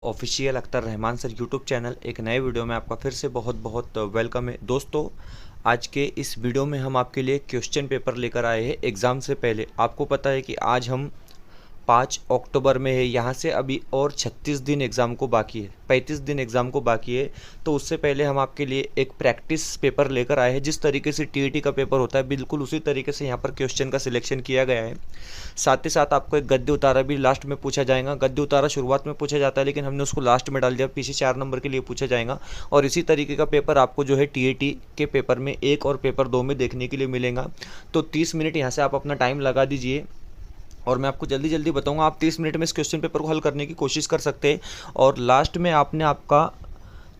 Official Akhtar Rahman sir YouTube channel एक नए video में आपका फिर से बहुत बहुत वेलकम है दोस्तों। आज के इस वीडियो में हम आपके लिए क्वेश्चन पेपर लेकर आए हैं एग्ज़ाम से पहले। आपको पता है कि आज हम 5 अक्टूबर में है, यहाँ से अभी और 36 दिन एग्ज़ाम को बाकी है, 35 दिन एग्ज़ाम को बाकी है। तो उससे पहले हम आपके लिए एक प्रैक्टिस पेपर लेकर आए हैं। जिस तरीके से टीईटी का पेपर होता है बिल्कुल उसी तरीके से यहाँ पर क्वेश्चन का सिलेक्शन किया गया है। साथ ही साथ आपको एक गद्य उतारा भी लास्ट में पूछा जाएगा। गद्य उतारा शुरुआत में पूछा जाता है लेकिन हमने उसको लास्ट में डाल दिया, पीछे 4 नंबर के लिए पूछा जाएगा। और इसी तरीके का पेपर आपको जो है टीईटी के पेपर में 1 और पेपर 2 में देखने के लिए मिलेगा। तो 30 मिनट यहाँ से आप अपना टाइम लगा दीजिए और मैं आपको जल्दी जल्दी बताऊंगा। आप 30 मिनट में इस क्वेश्चन पेपर को हल करने की कोशिश कर सकते हैं। और लास्ट में आपने आपका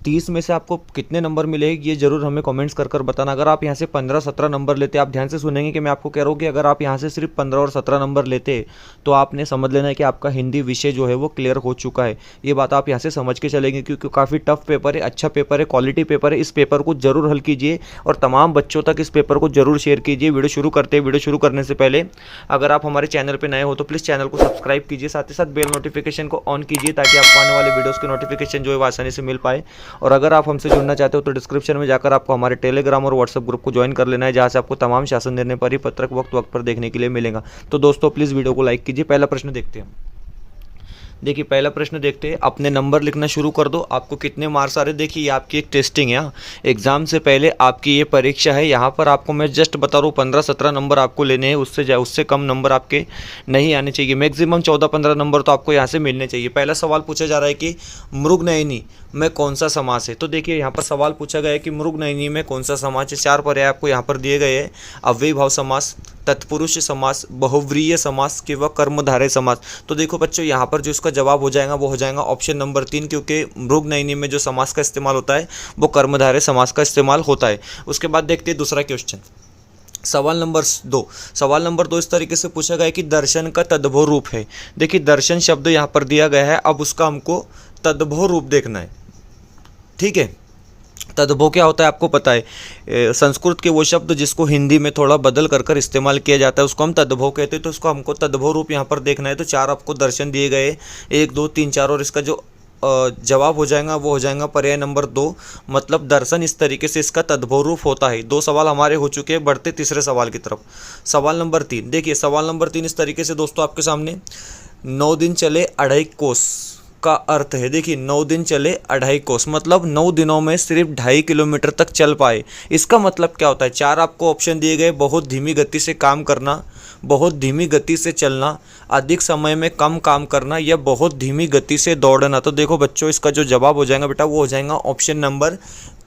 30 में से आपको कितने नंबर मिले ये ज़रूर हमें कमेंट्स कर बताना। अगर आप यहाँ से 15-17 नंबर लेते, आप ध्यान से सुनेंगे कि मैं आपको कह रहा हूँ कि अगर आप यहाँ से सिर्फ 15 और 17 नंबर लेते तो आपने समझ लेना है कि आपका हिंदी विषय जो है वो क्लियर हो चुका है। ये बात आप यहाँ से समझ के चलेंगे क्योंकि काफ़ी टफ पेपर है, अच्छा पेपर है, क्वालिटी पेपर है। इस पेपर को जरूर हल कीजिए और तमाम बच्चों तक इस पेपर को जरूर शेयर कीजिए। वीडियो शुरू करते हैं। वीडियो शुरू करने से पहले अगर आप हमारे चैनल पर नए हो तो प्लीज़ चैनल को सब्सक्राइब कीजिए, साथ ही साथ बेल नोटिफिकेशन को ऑन कीजिए ताकि आपको आने वाले वीडियोज़ के नोटिफिकेशन जो है वो आसानी से मिल पाए। और अगर आप हमसे जुड़ना चाहते हो तो डिस्क्रिप्शन में जाकर आपको हमारे टेलीग्राम और व्हाट्सएप ग्रुप को ज्वाइन कर लेना है, जहां से आपको तमाम शासन निर्णय परिपत्रक वक्त वक्त पर देखने के लिए मिलेगा। तो दोस्तों प्लीज़ वीडियो को लाइक कीजिए। पहला प्रश्न देखते हैं। देखिए पहला प्रश्न देखते हैं। अपने नंबर लिखना शुरू कर दो। आपको कितने मार्क्स आ रहे हैं देखिए, ये आपकी एक टेस्टिंग है। एग्जाम से पहले आपकी ये परीक्षा है। यहाँ पर आपको मैं जस्ट बता रहा हूँ 15-17 नंबर आपको लेने हैं, उससे कम नंबर आपके नहीं आने चाहिए। मैक्सिमम 14-15 नंबर तो आपको यहाँ से मिलने चाहिए। पहला सवाल पूछा जा रहा है कि मृगनयनी में कौन सा समास है। तो देखिए यहाँ पर सवाल पूछा गया है कि मृगनयनी में कौन सा समास है। 4 पर्याय आपको यहाँ पर दिए गए हैं। अव्ययीभाव समास, तत्पुरुष समास, बहुव्रीहि समास के व कर्मधारय समास। तो देखो बच्चों यहाँ पर जो इसका जवाब हो जाएगा वो हो जाएगा ऑप्शन नंबर 3, क्योंकि मृगनयनी में जो समास का इस्तेमाल होता है वो कर्मधारय समास का इस्तेमाल होता है। उसके बाद देखते हैं दूसरा क्वेश्चन। सवाल नंबर 2। सवाल नंबर 2 इस तरीके से पूछा गया है कि दर्शन का तद्भव रूप है। देखिए दर्शन शब्द यहाँ पर दिया गया है, अब उसका हमको तद्भव रूप देखना है। ठीक है, तद्भव क्या होता है आपको पता है। संस्कृत के वो शब्द जिसको हिंदी में थोड़ा बदल कर इस्तेमाल किया जाता है उसको हम तद्भव कहते हैं। तो उसको हमको तद्भव रूप यहाँ पर देखना है। तो 4 आपको दर्शन दिए गए, 1 2 3 4, और इसका जो जवाब हो जाएगा वो हो जाएगा पर्याय नंबर 2, मतलब दर्शन। इस तरीके से इसका तद्भव रूप होता है। 2 सवाल हमारे हो चुके हैं, बढ़ते तीसरे सवाल की तरफ। सवाल नंबर 3 देखिए, सवाल नंबर 3 इस तरीके से दोस्तों आपके सामने। 9 दिन चले 2.5 कोस का अर्थ है। देखिए 9 दिन चले 2.5 कोस, मतलब 9 दिनों में सिर्फ 2.5 किलोमीटर तक चल पाए। इसका मतलब क्या होता है। 4 आपको ऑप्शन दिए गए। बहुत धीमी गति से काम करना, बहुत धीमी गति से चलना, अधिक समय में कम काम करना, या बहुत धीमी गति से दौड़ना। तो देखो बच्चों इसका जो जवाब हो जाएगा बेटा वो हो जाएगा ऑप्शन नंबर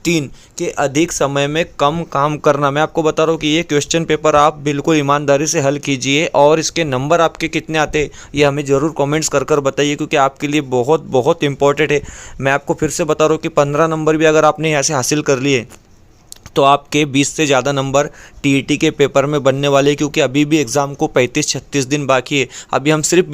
3 के अधिक समय में कम काम करना। मैं आपको बता रहा हूँ कि ये क्वेश्चन पेपर आप बिल्कुल ईमानदारी से हल कीजिए और इसके नंबर आपके कितने आते ये हमें ज़रूर कमेंट्स कर बताइए, क्योंकि आपके लिए बहुत बहुत इंपॉर्टेंट है। मैं आपको फिर से बता रहा हूँ कि 15 नंबर भी अगर आपने यहाँ से हासिल कर लिए तो आपके 20 से ज़्यादा नंबर टीईटी के पेपर में बनने वाले, क्योंकि अभी भी एग्ज़ाम को 35-36 दिन बाकी है। अभी हम सिर्फ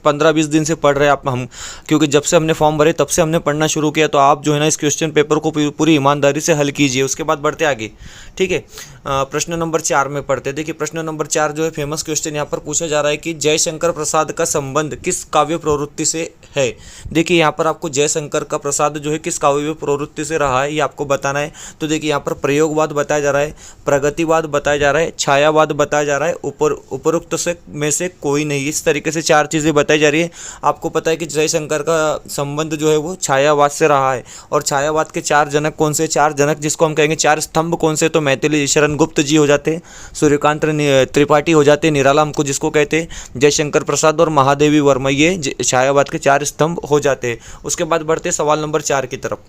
15-20 दिन से पढ़ रहे हैं हम, क्योंकि जब से हमने फॉर्म भरे तब से हमने पढ़ना शुरू किया। तो आप जो है ना इस क्वेश्चन पेपर को पूरी ईमानदारी से हल कीजिए। उसके बाद बढ़ते आगे। ठीक है, प्रश्न नंबर 4 में पढ़ते। देखिए प्रश्न नंबर 4 जो है फेमस क्वेश्चन यहाँ पर पूछा जा रहा है कि जयशंकर प्रसाद का संबंध किस काव्य प्रवृत्ति से है। देखिए यहाँ पर आपको जयशंकर का प्रसाद जो है किस काव्य प्रवृत्ति से रहा है ये आपको बताना है। तो देखिए यहाँ पर प्रयोगवाद बताया जा रहा है, प्रगतिवाद बताया जा रहा है, छायावाद बताया जा रहा है, उपरोक्त से में से कोई नहीं। इस तरीके से 4 चीज़ें बताई जा रही है। आपको पता है कि जयशंकर का संबंध जो है वो छायावाद से रहा है। और छायावाद के 4 जनक कौन से, 4 जनक जिसको हम कहेंगे 4 स्तंभ कौन से, तो मैथिली शरण गुप्त जी हो जाते, सूर्यकांत त्रिपाठी हो जाते, निराला हमको जिसको कहते हैं, जयशंकर प्रसाद और महादेवी वर्मा, ये छायावाद के 4 स्तंभ हो जाते हैं। उसके बाद बढ़ते सवाल नंबर 4 की तरफ।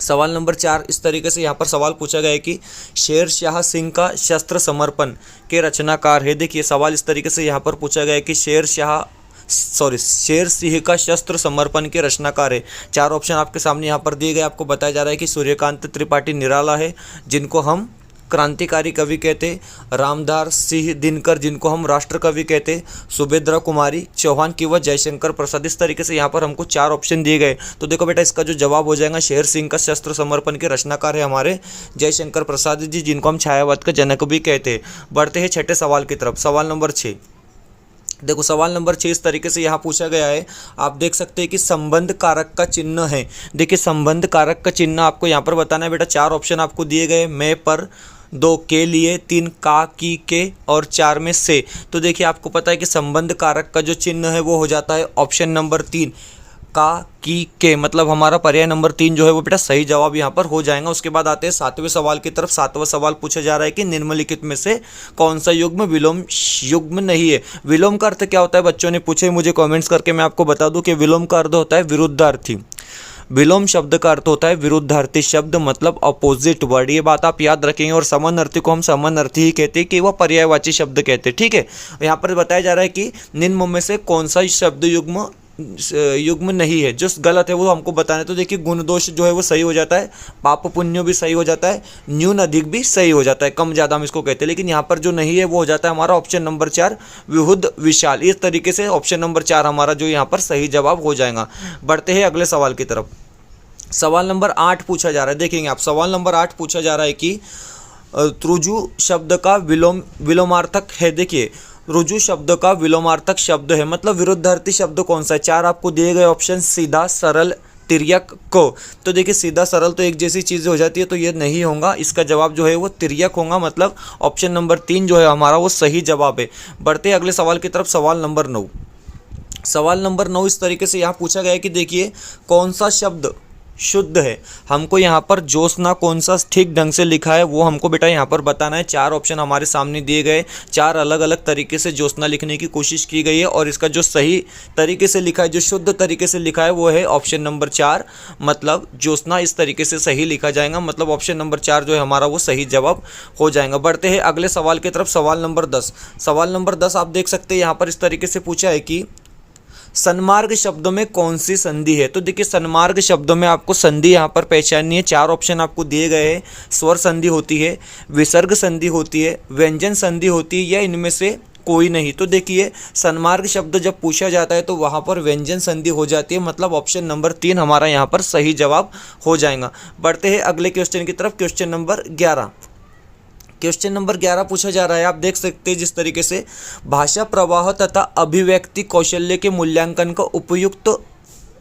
सवाल नंबर 4 इस तरीके से यहाँ पर सवाल पूछा गया है कि शेर शाह सिंह का शस्त्र समर्पण के रचनाकार है। देखिए सवाल इस तरीके से यहाँ पर पूछा गया है कि शेर सिंह का शस्त्र समर्पण के रचनाकार है। 4 ऑप्शन आपके सामने यहाँ पर दिए गए। आपको बताया जा रहा है कि सूर्यकांत त्रिपाठी निराला है जिनको हम क्रांतिकारी कवि कहते, रामधार सिंह दिनकर जिनको हम राष्ट्र कवि कहते, सुभद्रा कुमारी चौहान की व जयशंकर प्रसाद। इस तरीके से यहाँ पर हमको 4 ऑप्शन दिए गए। तो देखो बेटा इसका जो जवाब हो जाएगा शेर सिंह का शस्त्र समर्पण के रचनाकार है हमारे जयशंकर प्रसाद जी, जिनको हम छायावाद का जनक भी कहते हैं। बढ़ते हैं छठे सवाल की तरफ। सवाल नंबर 6। देखो सवाल नंबर 6 इस तरीके से यहाँ पूछा गया है। आप देख सकते हैं कि संबंध कारक का चिन्ह है। देखिए संबंध कारक का चिन्ह आपको यहाँ पर बताना है बेटा। 4 ऑप्शन आपको दिए गए, मैं, पर, 2 के लिए, 3 का, की, के और 4 में से। तो देखिए आपको पता है कि संबंध कारक का जो चिन्ह है वो हो जाता है ऑप्शन नंबर 3 का, की, के, मतलब हमारा पर्याय नंबर 3 जो है वो बेटा सही जवाब यहाँ पर हो जाएगा। उसके बाद आते हैं 7वें सवाल की तरफ। 7वां सवाल पूछा जा रहा है कि निम्नलिखित में से कौन सा युग्म विलोम युग्म नहीं है। विलोम का अर्थ क्या होता है, बच्चों ने पूछे मुझे कमेंट्स करके, मैं आपको बता दूं कि विलोम का अर्थ होता है विरुद्धार्थी। विलोम शब्द का अर्थ होता है विरुद्धार्थी शब्द, मतलब अपोजिट वर्ड। ये बात आप याद रखेंगे। और समानार्थी को हम समानार्थी ही कहते हैं कि वह पर्यायवाची शब्द कहते हैं, ठीक है। यहाँ पर बताया जा रहा है कि निम्न में से कौन सा शब्द युग्म नहीं है। जो गलत है वो हमको बताना है। तो देखिए गुण दोष जो है वो सही हो जाता है, पाप पुण्य भी सही हो जाता है, न्यून अधिक भी सही हो जाता है, कम ज़्यादा हम इसको कहते हैं। लेकिन यहाँ पर जो नहीं है वो हो जाता है हमारा ऑप्शन नंबर 4 विहुद्ध विशाल। इस तरीके से ऑप्शन नंबर 4 हमारा जो यहाँ पर सही जवाब हो जाएगा। बढ़ते हैं अगले सवाल की तरफ। सवाल नंबर 8 पूछा जा रहा है, देखेंगे आप। सवाल नंबर 8 पूछा जा रहा है कि रुजु शब्द का विलोमार्थक है। देखिए रुजु शब्द का विलोमार्थक शब्द है, मतलब विरुद्धार्थी शब्द कौन सा है। 4 आपको दिए गए ऑप्शन, सीधा, सरल, तिर्यक, को। तो देखिए सीधा सरल तो एक जैसी चीज़ हो जाती है, तो ये नहीं होगा। इसका जवाब जो है वो तिर्यक होगा, मतलब ऑप्शन नंबर 3 जो है हमारा वो सही जवाब है। बढ़ते हैं अगले सवाल की तरफ। सवाल नंबर 9। सवाल नंबर 9 इस तरीके से यहाँ पूछा गया है कि देखिए कौन सा शब्द शुद्ध है। हमको यहाँ पर ज्योत्सना कौन सा ठीक ढंग से लिखा है वो हमको बेटा यहाँ पर बताना है। 4 ऑप्शन हमारे सामने दिए गए, 4 अलग अलग तरीके से ज्योत्सना लिखने की कोशिश की गई है और इसका जो सही तरीके से लिखा है, जो शुद्ध तरीके से लिखा है वो है ऑप्शन नंबर 4, मतलब ज्योत्सना इस तरीके से सही लिखा जाएगा, मतलब ऑप्शन नंबर 4 जो है हमारा वो सही जवाब हो जाएगा। बढ़ते हैं अगले सवाल की तरफ। सवाल नंबर 10। सवाल नंबर 10 आप देख सकते हैं यहाँ पर इस तरीके से पूछा है कि सन्मार्ग शब्दों में कौन सी संधि है। तो देखिए सन्मार्ग शब्दों में आपको संधि यहाँ पर पहचाननी है। 4 ऑप्शन आपको दिए गए हैं। स्वर संधि होती है, विसर्ग संधि होती है, व्यंजन संधि होती है, या इनमें से कोई नहीं। तो देखिए सन्मार्ग शब्द जब पूछा जाता है तो वहाँ पर व्यंजन संधि हो जाती है, मतलब ऑप्शन नंबर 3 हमारा यहाँ पर सही जवाब हो जाएगा। बढ़ते हैं अगले क्वेश्चन की तरफ। Question number 11। क्वेश्चन नंबर 11 पूछा जा रहा है, आप देख सकते हैं जिस तरीके से भाषा प्रवाह तथा अभिव्यक्ति कौशल्य के मूल्यांकन का उपयुक्त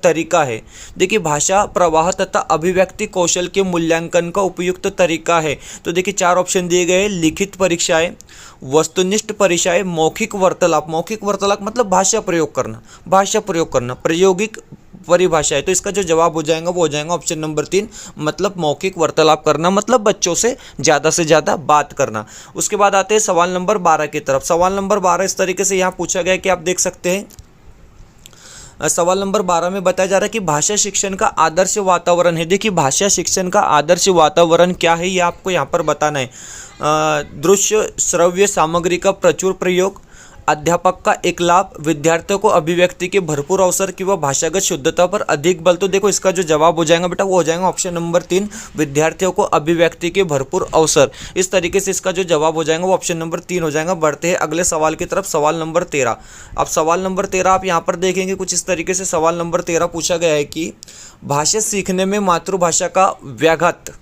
तरीका है। देखिए भाषा प्रवाह तथा अभिव्यक्ति कौशल के मूल्यांकन का उपयुक्त तरीका है। तो देखिए 4 ऑप्शन दिए गए, लिखित परीक्षाएं, वस्तुनिष्ठ परीक्षाएं, मौखिक वार्तालाप। मौखिक वार्तालाप मतलब भाषा प्रयोग करना, प्रायोगिक परिभाषा है। तो इसका जो जवाब हो जाएगा वो हो जाएगा ऑप्शन नंबर 3, मतलब मौखिक वार्तालाप करना, मतलब बच्चों से ज़्यादा बात करना। उसके बाद आते हैं सवाल नंबर 12 की तरफ। सवाल नंबर 12 इस तरीके से यहाँ पूछा गया कि आप देख सकते हैं। सवाल नंबर 12 में बताया जा रहा है कि भाषा शिक्षण का आदर्श वातावरण है। देखिए भाषा शिक्षण का आदर्श वातावरण क्या है ये आपको यहाँ पर बताना है। दृश्य श्रव्य सामग्री का प्रचुर प्रयोग, अध्यापक का एक लाभ, विद्यार्थियों को अभिव्यक्ति के भरपूर अवसर कि वह भाषागत शुद्धता पर अधिक बल। तो देखो इसका जो जवाब हो जाएगा बेटा वो हो जाएगा ऑप्शन नंबर 3, विद्यार्थियों को अभिव्यक्ति के भरपूर अवसर। इस तरीके से इसका जो जवाब हो जाएगा वो ऑप्शन नंबर 3 हो जाएगा। बढ़ते हैं अगले सवाल की तरफ। सवाल नंबर 13। अब सवाल नंबर 13 आप यहाँ पर देखेंगे कुछ इस तरीके से सवाल नंबर 13 पूछा गया है कि भाषा सीखने में मातृभाषा का व्याघात।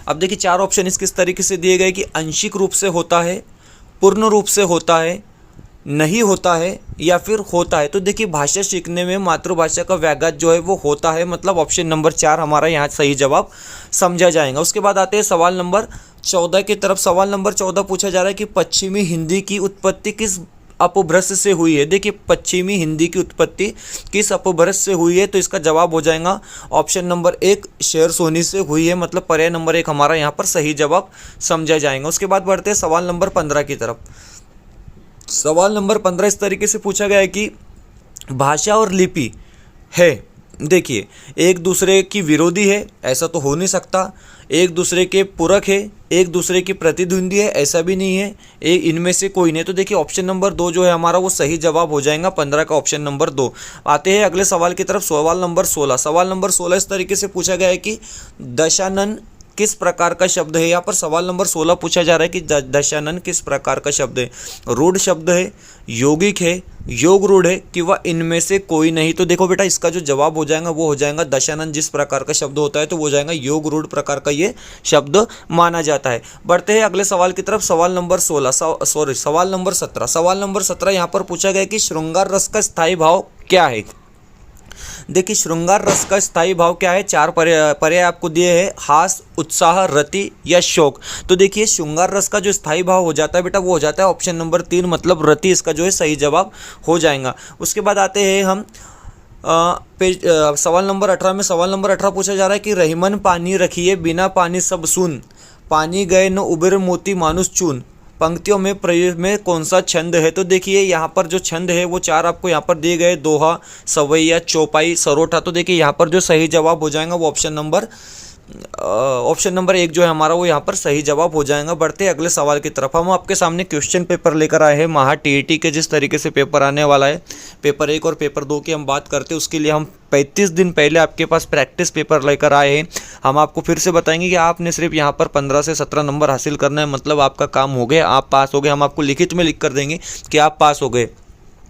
अब देखिए 4 ऑप्शन इस किस तरीके से दिए गए कि आंशिक रूप से होता है, पूर्ण रूप से होता है, नहीं होता है, या फिर होता है। तो देखिए भाषा सीखने में मातृभाषा का व्याघात जो है वो होता है, मतलब ऑप्शन नंबर 4 हमारा यहाँ सही जवाब समझा जाएगा। उसके बाद आते हैं सवाल नंबर 14 की तरफ। सवाल नंबर 14 पूछा जा रहा है कि पश्चिमी हिंदी की उत्पत्ति किस अपभ्रंश से हुई है। देखिए पश्चिमी हिंदी की उत्पत्ति किस अपभ्रंश से हुई है। तो इसका जवाब हो जाएगा ऑप्शन नंबर 1, शेर सोनी से हुई है, मतलब पर्याय नंबर 1 हमारा यहाँ पर सही जवाब समझा जाएगा। उसके बाद बढ़ते हैं सवाल नंबर 15 की तरफ। सवाल नंबर 15 इस तरीके से पूछा गया है कि भाषा और लिपि है, देखिए एक दूसरे की विरोधी है, ऐसा तो हो नहीं सकता। एक दूसरे के पूरक है, एक दूसरे की प्रतिद्वंदी है, ऐसा भी नहीं है। इनमें से कोई नहीं। तो देखिए ऑप्शन नंबर 2 जो है हमारा वो सही जवाब हो जाएगा 15 का ऑप्शन नंबर 2। आते हैं अगले सवाल की तरफ। सवाल नंबर 16। सवाल नंबर 16 इस तरीके से पूछा गया है कि दशानन किस प्रकार का शब्द है। यहाँ पर सवाल नंबर 16 पूछा जा रहा है कि दशानन किस प्रकार का शब्द है। रूढ़ शब्द है, यौगिक है, योग रूढ़ है कि वह इनमें से कोई नहीं। तो देखो बेटा, इसका जो जवाब हो जाएगा वो हो जाएगा दशानन जिस प्रकार का शब्द होता है तो वो हो जाएगा योग रूढ़ प्रकार का ये शब्द माना जाता है। बढ़ते हैं अगले सवाल की तरफ। सवाल नंबर 17 सवाल नंबर 17 यहाँ पर पूछा गया कि श्रृंगार रस का स्थायी भाव क्या है। देखिए, श्रृंगार रस का स्थायी भाव क्या है। 4 पर्याय आपको दिए हैं, हास, उत्साह, रति या शोक। तो देखिए, श्रृंगार रस का जो स्थायी भाव हो जाता है बेटा वो हो जाता है ऑप्शन नंबर 3 मतलब रति, इसका जो है सही जवाब हो जाएगा। उसके बाद आते हैं हम सवाल नंबर 18 में। सवाल नंबर 18 पूछा जा रहा है कि रहीमन पानी रखिए बिना पानी सब सून, पानी गए न उबिर मोती मानुष चून, पंक्तियों में प्रयोग में कौन सा छंद है। तो देखिए, यहाँ पर जो छंद है वो 4 आपको यहाँ पर दिए गए, दोहा, सवैया, चौपाई, सरोठा। तो देखिए, यहाँ पर जो सही जवाब हो जाएगा वो ऑप्शन नंबर 1 जो है हमारा वो यहाँ पर सही जवाब हो जाएगा। बढ़ते हैं अगले सवाल की तरफ। हम आपके सामने क्वेश्चन पेपर लेकर आए हैं महा टीईटी के। जिस तरीके से पेपर आने वाला है, पेपर 1 और पेपर 2 की हम बात करते हैं, उसके लिए हम 35 दिन पहले आपके पास प्रैक्टिस पेपर लेकर आए हैं। हम आपको फिर से बताएंगे कि आपने सिर्फ यहाँ पर 15 से 17 नंबर हासिल करना है, मतलब आपका काम हो गया, आप पास हो गए। हम आपको लिखित में लिख कर देंगे कि आप पास हो गए।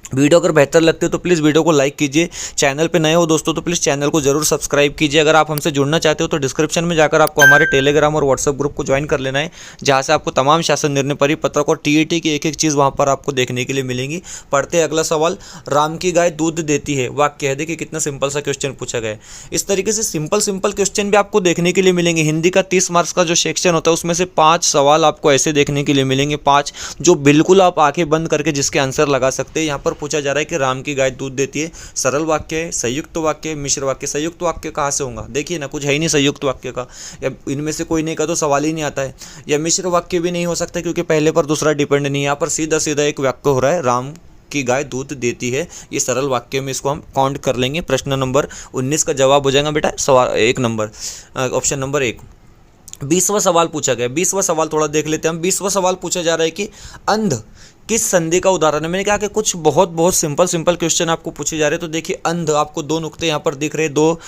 वीडियो अगर बेहतर लगती है तो प्लीज़ वीडियो को लाइक कीजिए। चैनल पे नए हो दोस्तों तो प्लीज़ चैनल को जरूर सब्सक्राइब कीजिए। अगर आप हमसे जुड़ना चाहते हो तो डिस्क्रिप्शन में जाकर आपको हमारे टेलीग्राम और व्हाट्सएप ग्रुप को ज्वाइन कर लेना है, जहां से आपको तमाम शासन निर्णय परिपत्रक और टीईटी की एक एक चीज़ वहां पर आपको देखने के लिए मिलेंगी। पढ़ते हैं अगला सवाल। राम की गाय दूध देती है, वाक्य है। देखिए कितना सिंपल सा क्वेश्चन पूछा गया है। इस तरीके से सिंपल क्वेश्चन भी आपको देखने के लिए मिलेंगे। हिंदी का 30 मार्क्स का जो सेक्शन होता है उसमें से 5 सवाल आपको ऐसे देखने के लिए मिलेंगे, 5 जो बिल्कुल आप आंखें बंद करके जिसके आंसर लगा सकते हैं। यहाँ पर पूछा जा रहा है कि राम की गाय दूध देती है, सरल वाक्य है, संयुक्त वाक्य, मिश्र वाक्य। संयुक्त वाक्य कहाँ से होगा, देखिए ना, कुछ है ही नहीं संयुक्त वाक्य का, या इनमें से कोई नहीं का तो सवाल ही नहीं आता है। या मिश्र वाक्य भी नहीं हो सकता क्योंकि पहले पर दूसरा डिपेंड नहीं है। यहाँ पर सीधा सीधा एक वाक्य हो रहा है, राम की गाय दूध देती है। ये सरल वाक्य में इसको हम काउंट कर लेंगे। प्रश्न नंबर 19 का जवाब हो जाएगा बेटा सवाल 1 नंबर, ऑप्शन नंबर 1। 20वां सवाल पूछा गया। 20वां सवाल थोड़ा देख लेते हैं हम। 20वां सवाल पूछा जा रहा है कि अंध किस संधि का उदाहरण है। मैंने कहा कि कुछ बहुत सिंपल क्वेश्चन आपको पूछे जा रहे हैं। तो देखिए, अंध आपको 2 नुक्ते यहाँ पर दिख रहे हैं, 2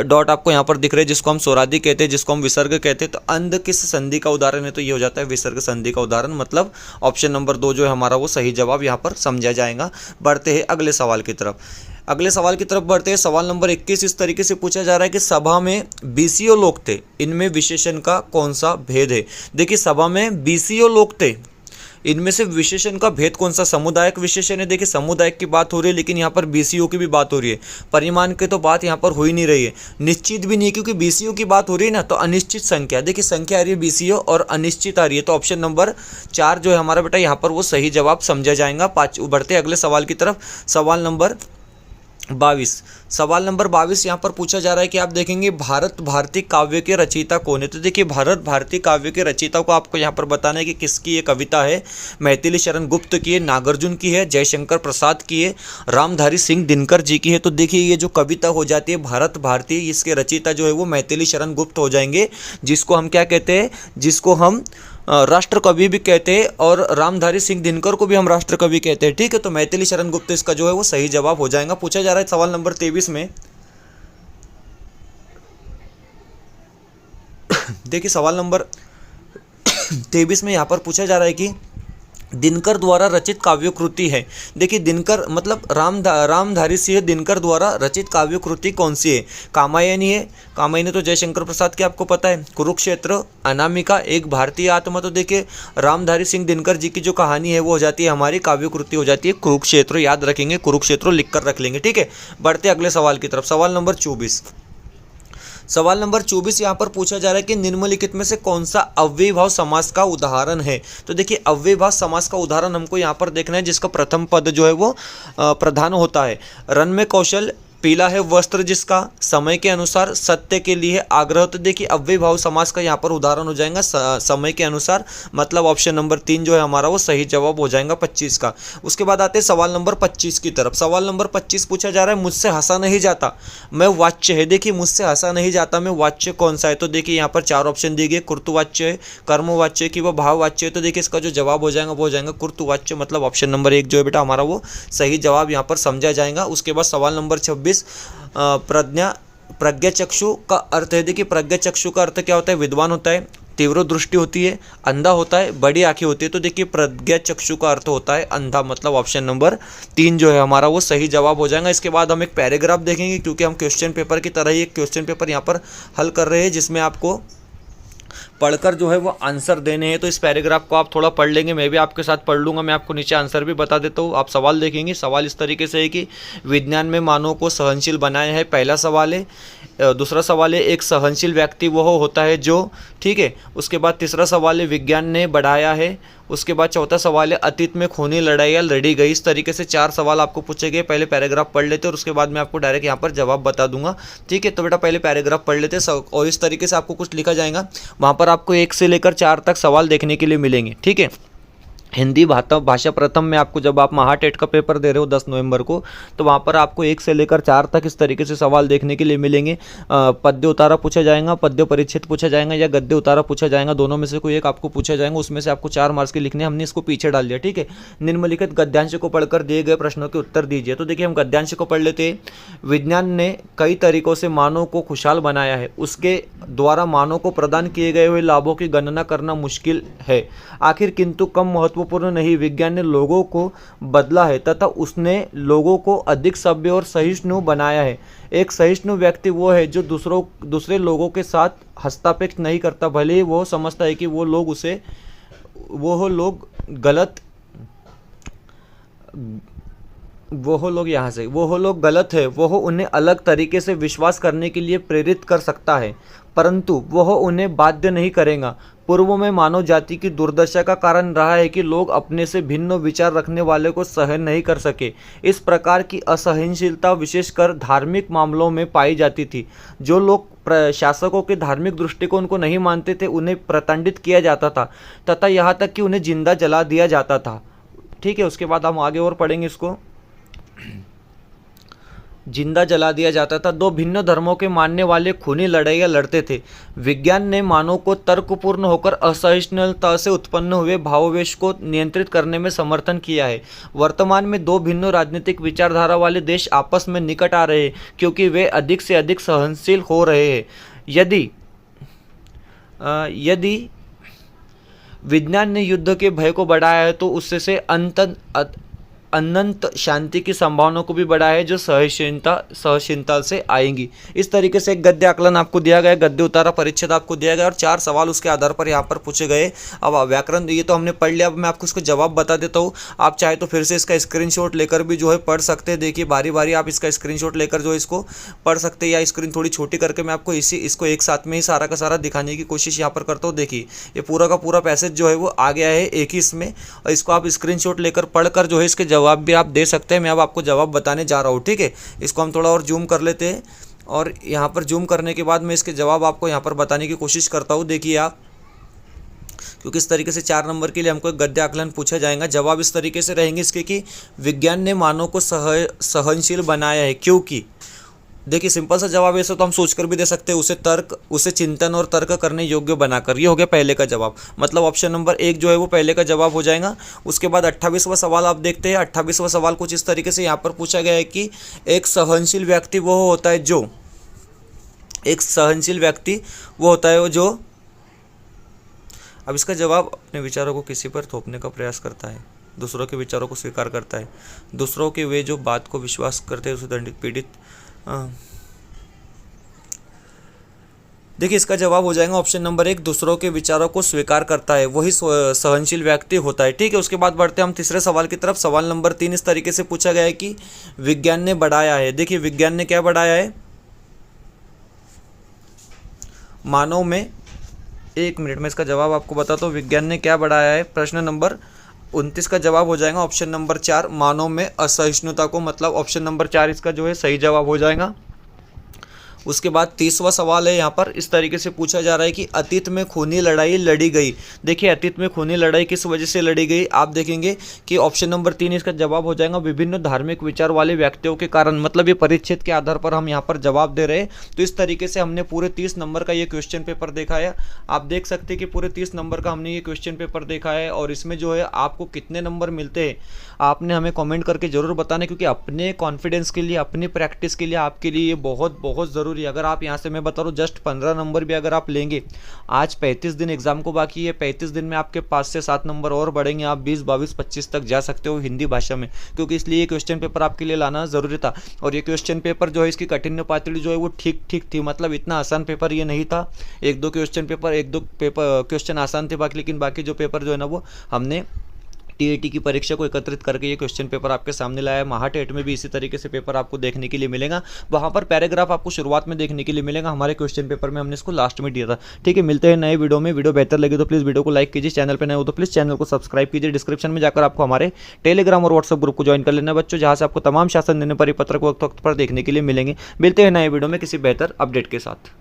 डॉट आपको यहाँ पर दिख रहे हैं, जिसको हम स्वरादि कहते हैं, जिसको हम विसर्ग कहते हैं। तो अंध किस संधि का उदाहरण है, तो ये हो जाता है विसर्ग संधि का उदाहरण, मतलब ऑप्शन नंबर 2 जो है हमारा वो सही जवाब यहाँ पर समझा जाएगा। बढ़ते हैं अगले सवाल की तरफ। अगले सवाल की तरफ बढ़ते हैं। सवाल नंबर 21 इस तरीके से पूछा जा रहा है कि सभा में बीसीओ लोग थे, इनमें विशेषण का कौन सा भेद है। देखिए, सभा में बीसीओ लोग थे, इनमें से विशेषण का भेद कौन सा। समुदायक विशेषण है। देखिए, समुदायक की बात हो रही है लेकिन यहाँ पर बीसीओ की भी बात हो रही है। परिमाण की तो बात यहाँ पर हो ही नहीं रही है, निश्चित भी नहीं, क्योंकि बीसीओ की बात हो रही है ना, तो अनिश्चित संख्या। देखिए, संख्या आ रही है बीसीओ और अनिश्चित आ रही है, तो ऑप्शन नंबर 4 जो है हमारा बेटा यहाँ पर वो सही जवाब समझा जाएगा। बढ़ते अगले सवाल की तरफ। सवाल नंबर 22 यहाँ पर पूछा जा रहा है कि आप देखेंगे भारत भारती काव्य के रचयिता कौन है। तो देखिए, भारत भारती काव्य के रचयिता को आपको यहाँ पर बताना है कि किसकी ये कविता है। मैथिली शरण गुप्त की है, नागार्जुन की है, जयशंकर प्रसाद की है, रामधारी सिंह दिनकर जी की है। तो देखिए, ये जो कविता हो जाती है भारत भारती, इसके रचयिता जो है वो मैथिली शरण गुप्त हो जाएंगे, जिसको हम क्या कहते हैं, जिसको हम राष्ट्र कवि भी कहते हैं, और रामधारी सिंह दिनकर को भी हम राष्ट्र कवि कहते हैं। ठीक है, तो मैथिली शरण गुप्त इसका जो है वो सही जवाब हो जाएगा। पूछा जा रहा है सवाल नंबर 23 में। देखिए, सवाल नंबर 23 में यहाँ पर पूछा जा रहा है कि दिनकर द्वारा रचित काव्य कृति है। देखिए, दिनकर मतलब रामधारी सिंह दिनकर द्वारा रचित काव्य कृति कौन सी है। कामायनी है, कामायनी तो जयशंकर प्रसाद की आपको पता है, कुरुक्षेत्र, अनामिका, एक भारतीय आत्मा। तो देखिए, रामधारी सिंह दिनकर जी की जो कहानी है वो हो जाती है हमारी काव्य कृति हो जाती है कुरुक्षेत्र। याद रखेंगे, कुरुक्षेत्र लिख कर रख लेंगे। ठीक है, बढ़ते अगले सवाल की तरफ। सवाल नंबर 24 यहाँ पर पूछा जा रहा है कि निम्नलिखित में से कौन सा अव्ययीभाव समास का उदाहरण है। तो देखिए, अव्ययीभाव समास का उदाहरण हमको यहाँ पर देखना है, जिसका प्रथम पद जो है वो प्रधान होता है। रन में कौशल, पीला है वस्त्र जिसका, समय के अनुसार, सत्य के लिए आग्रह। तो देखिए, अव्ययीभाव समास का यहाँ पर उदाहरण हो जाएगा समय के अनुसार, मतलब ऑप्शन नंबर 3 जो है हमारा वो सही जवाब हो जाएगा 25 का। उसके बाद आते हैं सवाल नंबर 25 की तरफ। सवाल नंबर 25 पूछा जा रहा है मुझसे हंसा नहीं जाता, मैं वाच्य है। देखिए, मुझसे हंसा नहीं जाता में वाच्य कौन सा है। तो देखिए, यहाँ पर 4 ऑप्शन दिए गए, कुर्तुवाच्य है, कर्मवाच्य है कि वह भाववाच्य है। तो देखिए, इसका जो जवाब हो जाएगा वो हो जाएगा कुर्तुवाच्य, मतलब ऑप्शन नंबर 1 जो है बेटा हमारा वो सही जवाब यहाँ पर समझा जाएगा। उसके बाद सवाल नंबर 26, प्रज्ञा प्रज्ञाचक्षु का अर्थ है, देखिए प्रज्ञाचक्षु का अर्थ क्या होता है, विद्वान होता है, तीव्र दृष्टि होती है, अंधा होता है, बड़ी आंखें होती है। तो देखिए प्रज्ञाचक्षु का अर्थ होता है अंधा, मतलब ऑप्शन नंबर 3 जो है हमारा वो सही जवाब हो जाएगा। इसके बाद हम एक पैराग्राफ देखेंगे, क्योंकि हम क्वेश्चन पेपर की तरह ही एक क्वेश्चन पेपर यहाँ पर हल कर रहे हैं, जिसमें आपको पढ़कर जो है वो आंसर देने हैं। तो इस पैराग्राफ को आप थोड़ा पढ़ लेंगे, मैं भी आपके साथ पढ़ लूँगा, मैं आपको नीचे आंसर भी बता देता हूँ। आप सवाल देखेंगे, सवाल इस तरीके से है कि विज्ञान में मानव को सहनशील बनाया है, पहला सवाल है। दूसरा सवाल है एक सहनशील व्यक्ति वह होता है जो, ठीक है। उसके बाद तीसरा सवाल है विज्ञान ने बढ़ाया है। उसके बाद चौथा सवाल है अतीत में खूनी लड़ाइयाँ लड़ी गई। इस तरीके से 4 सवाल आपको पूछे गए। पहले पैराग्राफ पढ़ लेते और उसके बाद मैं आपको डायरेक्ट यहाँ पर जवाब बता दूंगा, ठीक है। तो बेटा पहले पैराग्राफ पढ़ लेते और इस तरीके से आपको कुछ लिखा जाएगा, वहाँ पर आपको 1 से लेकर 4 तक सवाल देखने के लिए मिलेंगे, ठीक है। हिंदी भाषा प्रथम में आपको, जब आप महाटेट का पेपर दे रहे हो 10 नवंबर को, तो वहाँ पर आपको 1 से लेकर 4 तक इस तरीके से सवाल देखने के लिए मिलेंगे। पद्य उतारा पूछा जाएगा, पद्य परिच्छेद पूछा जाएगा, या गद्य उतारा पूछा जाएगा, दोनों में से कोई एक आपको पूछा जाएगा। उसमें से आपको 4 मार्क्स के लिखने, हमने इसको पीछे डाल दिया, ठीक है। निम्नलिखित गद्यांश को पढ़कर दिए गए प्रश्नों के उत्तर दीजिए। तो देखिए हम गद्यांश को पढ़ लेते हैं। विज्ञान ने कई तरीकों से मानव को खुशहाल बनाया है, उसके द्वारा मानव को प्रदान किए गए हुए लाभों की गणना करना मुश्किल है। आखिर किंतु कम महत्वपूर्ण नहीं, विज्ञान ने लोगों को बदला है तथा उसने लोगों को अधिक सभ्य और सहिष्णु बनाया है। एक सहिष्णु व्यक्ति वो है जो दूसरे लोगों के साथ हस्तक्षेप नहीं करता, भले ही वो समझता है कि वो लोग गलत है, वह उन्हें अलग तरीके से विश्वास करने के लिए प्रेरित कर सकता है, परंतु वह उन्हें बाध्य नहीं करेगा। पूर्व में मानव जाति की दुर्दशा का कारण रहा है कि लोग अपने से भिन्न विचार रखने वाले को सहन नहीं कर सके। इस प्रकार की असहनशीलता विशेषकर धार्मिक मामलों में पाई जाती थी। जो लोग शासकों के धार्मिक दृष्टिकोण को नहीं मानते थे, उन्हें प्रताड़ित किया जाता था तथा यहाँ तक कि उन्हें जिंदा जला दिया जाता था, ठीक है। उसके बाद हम आगे और पढ़ेंगे इसको। जिंदा जला दिया जाता था। 2 भिन्न धर्मों के मानने वाले खूनी लड़ाइयाँ लड़ते थे। विज्ञान ने मानव को तर्कपूर्ण होकर असहिष्णुता से उत्पन्न हुए भावावेश को नियंत्रित करने में समर्थन किया है। वर्तमान में 2 भिन्न राजनीतिक विचारधारा वाले देश आपस में निकट आ रहे हैं, क्योंकि वे अधिक से अधिक सहनशील हो रहे हैं। यदि विज्ञान ने युद्ध के भय को बढ़ाया है, तो उससे से अनंत शांति की संभावना को भी बढ़ाया है, जो सहनशीलता से आएंगी। इस तरीके से एक गद्य आकलन आपको दिया गया, गद्य उतारा परिच्छेद आपको दिया गया और 4 सवाल उसके आधार पर यहाँ पर पूछे गए। अब व्याकरण ये तो हमने पढ़ लिया, अब मैं आपको इसको जवाब बता देता हूँ। आप चाहे तो फिर से इसका स्क्रीनशॉट लेकर भी जो है पढ़ सकते हैं। देखिए बारी बारी आप इसका स्क्रीनशॉट लेकर जो है इसको पढ़ सकते हैं, या स्क्रीन थोड़ी छोटी करके मैं आपको इसको एक साथ में ही सारा का सारा दिखाने की कोशिश यहाँ पर करता हूँ। देखिए ये पूरा का पूरा पैसेज जो है वो आ गया है एक ही इसमें, और इसको आप स्क्रीनशॉट लेकर पढ़कर जो है इसके जवाब भी आप दे सकते हैं। मैं अब आपको जवाब बताने जा रहा हूँ, ठीक है। इसको हम थोड़ा और जूम कर लेते हैं, और यहाँ पर जूम करने के बाद मैं इसके जवाब आपको यहाँ पर बताने की कोशिश करता हूँ। देखिए आप, क्योंकि इस तरीके से 4 नंबर के लिए हमको एक गद्य आकलन पूछा जाएगा। जवाब इस तरीके से रहेंगे इसके कि विज्ञान ने मानव को सहनशील बनाया है, क्योंकि देखिए सिंपल सा जवाब ऐसा तो हम सोचकर भी दे सकते हैं, उसे चिंतन और तर्क करने योग्य बनाकर। ये हो गया पहले का जवाब, मतलब ऑप्शन नंबर 1 जो है वो पहले का जवाब हो जाएगा। उसके बाद 28वां सवाल आप देखते हैं। 28वां सवाल कुछ इस तरीके से यहाँ पर पूछा गया है कि एक सहनशील व्यक्ति वो होता है जो अब इसका जवाब अपने विचारों को किसी पर थोपने का प्रयास करता है, दूसरों के विचारों को स्वीकार करता है, दूसरों के वे जो बात को विश्वास करते हैं उसे दंडित पीड़ित। देखिए इसका जवाब हो जाएगा ऑप्शन नंबर 1, दूसरों के विचारों को स्वीकार करता है, वही सहनशील व्यक्ति होता है, ठीक है। उसके बाद बढ़ते हैं हम तीसरे सवाल की तरफ। सवाल नंबर 3 इस तरीके से पूछा गया है कि विज्ञान ने बढ़ाया है। देखिए विज्ञान ने क्या बढ़ाया है मानव में, 1 मिनट में इसका जवाब आपको बताता हूँ। विज्ञान ने क्या बढ़ाया है, प्रश्न नंबर 29 का जवाब हो जाएगा ऑप्शन नंबर 4, मानव में असहिष्णुता को, मतलब ऑप्शन नंबर 4 इसका जो है सही जवाब हो जाएगा। उसके बाद 30वां सवाल है, यहाँ पर इस तरीके से पूछा जा रहा है कि अतीत में खूनी लड़ाई लड़ी गई। देखिए अतीत में खूनी लड़ाई किस वजह से लड़ी गई, आप देखेंगे कि ऑप्शन नंबर 3 इसका जवाब हो जाएगा विभिन्न धार्मिक विचार वाले व्यक्तियों के कारण, मतलब ये परिच्छेद के आधार पर हम यहाँ पर जवाब दे रहे हैं। तो इस तरीके से हमने पूरे 30 नंबर का ये क्वेश्चन पेपर देखा है। आप देख सकते हैं कि पूरे 30 नंबर का हमने ये क्वेश्चन पेपर देखा है, और इसमें जो है आपको कितने नंबर मिलते हैं आपने हमें कमेंट करके ज़रूर बताना, क्योंकि अपने कॉन्फिडेंस के लिए, अपनी प्रैक्टिस के लिए, आपके लिए ये बहुत बहुत ज़रूरी ज़रूरी है। अगर आप यहाँ से मैं बता रहा हूँ जस्ट 15 नंबर भी अगर आप लेंगे, आज 35 दिन एग्जाम को बाकी है, 35 दिन में आपके 5 से 7 नंबर और बढ़ेंगे, आप 20, 22, 25 तक जा सकते हो हिंदी भाषा में। क्योंकि इसलिए ये क्वेश्चन पेपर आपके लिए लाना ज़रूरी था। और ये क्वेश्चन पेपर जो है इसकी कठिन पातळी जो है वो ठीक ठीक थी, मतलब इतना आसान पेपर ये नहीं था। एक दो क्वेश्चन आसान थे बाकी, लेकिन बाकी जो पेपर जो है ना वो हमने टीएटी की परीक्षा को एकत्रित करके ये क्वेश्चन पेपर आपके सामने लाया है। महाटेट में भी इसी तरीके से पेपर आपको देखने के लिए मिलेगा। वहाँ पर पैराग्राफ आपको शुरुआत में देखने के लिए मिलेगा, हमारे क्वेश्चन पेपर में हमने इसको लास्ट में दिया था। ठीक है, मिलते हैं नए वीडियो में। वीडियो बेहतर लगे तो प्लीज़ वीडियो को लाइक कीजिए, चैनल पर नए हो तो प्लीज़ चैनल को सब्सक्राइब कीजिए। डिस्क्रिप्शन में जाकर आपको हमारे टेलीग्राम और व्हाट्सअप ग्रुप को ज्वाइन कर लेना बच्चों, जहाँ से आपको तमाम शासन निर्णय परिपत्र को वक्त वक्त पर देखने के लिए मिलेंगे। मिलते हैं नए वीडियो में किसी बेहतर अपडेट के साथ।